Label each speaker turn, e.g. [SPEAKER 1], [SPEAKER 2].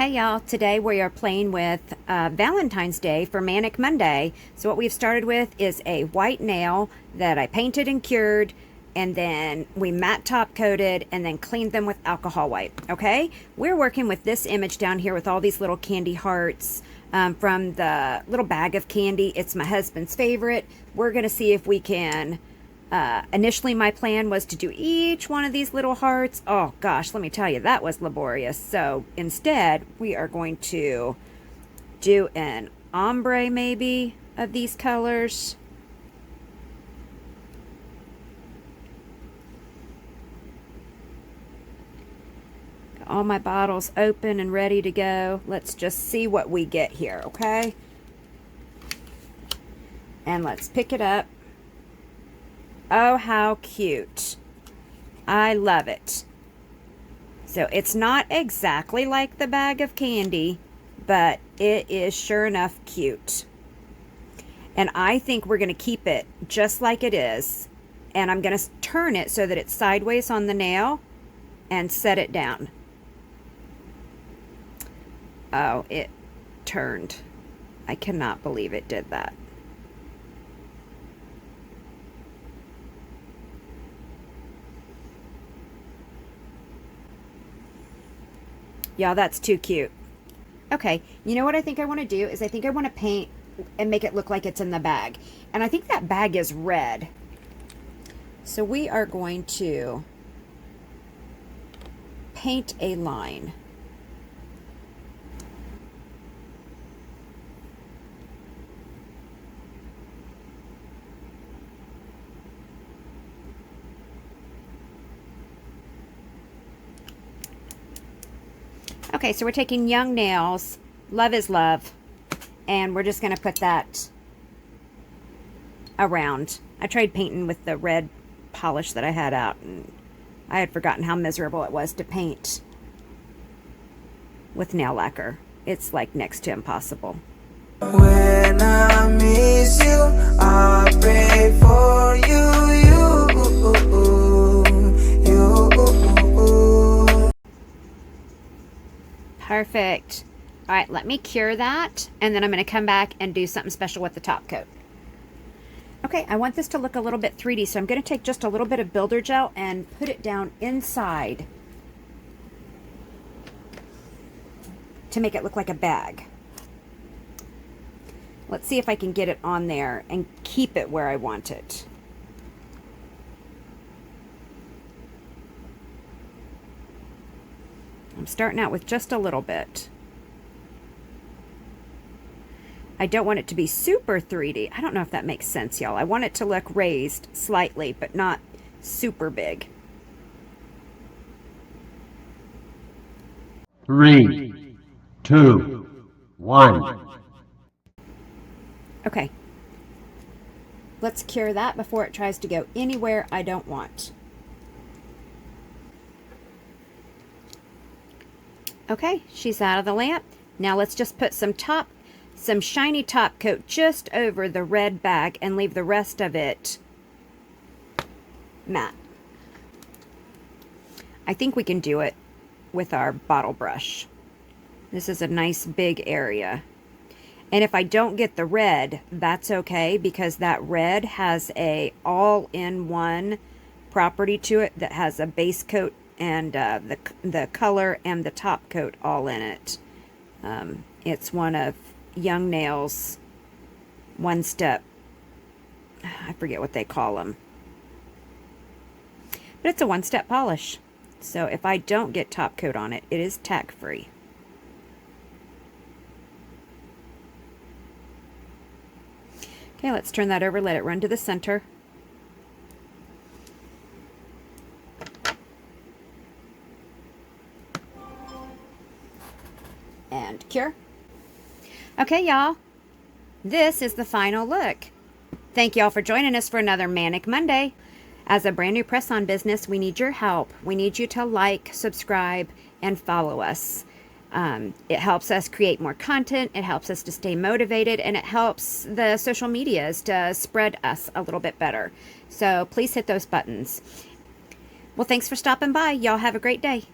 [SPEAKER 1] Hey y'all, today we are playing with Valentine's Day for Manic Monday. So what we've started with is a white nail that I painted and cured, and then we matte top coated and then cleaned them with alcohol wipe. Okay, we're working with this image down here with all these little candy hearts from the little bag of candy. It's my husband's favorite. We're gonna see if we can initially my plan was to do each one of these little hearts. Oh gosh, let me tell you, that was laborious. So instead we are going to do an ombre maybe of these colors. Got all my bottles open and ready to go. Let's just see what we get here, okay? And let's pick it up. Oh, how cute. I love it. So it's not exactly like the bag of candy, but it is sure enough cute. And I think we're going to keep it just like it is. And I'm going to turn it so that it's sideways on the nail and set it down. Oh, it turned. I cannot believe it did that. Y'all, that's too cute. Okay, you know what I think I want to do is I think I want to paint and make it look like it's in the bag. And I think that bag is red. So we are going to paint a line. Okay, so we're taking Young Nails, Love is Love, and we're just going to put that around. I tried painting with the red polish that I had out, and I had forgotten how miserable it was to paint with nail lacquer. It's like next to impossible.
[SPEAKER 2] When I miss you, I pray for you,
[SPEAKER 1] Perfect. All right, let me cure that, and then I'm going to come back and do something special with the top coat. Okay, I want this to look a little bit 3D, so I'm going to take just a little bit of builder gel and put it down inside to make it look like a bag. Let's see if I can get it on there and keep it where I want it. I'm starting out with just a little bit. I don't want it to be super 3D. I don't know if that makes sense, y'all. I want it to look raised slightly, but not super big.
[SPEAKER 3] 3, 2, 1.
[SPEAKER 1] Okay. Let's cure that before it tries to go anywhere I don't want. Okay, she's out of the lamp. Now let's just put some shiny top coat just over the red bag and leave the rest of it matte. I think we can do it with our bottle brush. This is a nice big area. And if I don't get the red, that's okay, because that red has a all-in-one property to it that has a base coat and the color and the top coat all in it. It's one of Young Nails one-step, I forget what they call them, but it's a one-step polish. So if I don't get top coat on it, it is tack free. Okay, let's turn that over, let it run to the center. And cure. Okay, y'all, this is the final look. Thank y'all for joining us for another Manic Monday. As a brand new press-on business, we need your help. We need you to like, subscribe, and follow us. It helps us create more content, it helps us to stay motivated, and it helps the social medias to spread us a little bit better. So please hit those buttons. Well, thanks for stopping by. Y'all have a great day.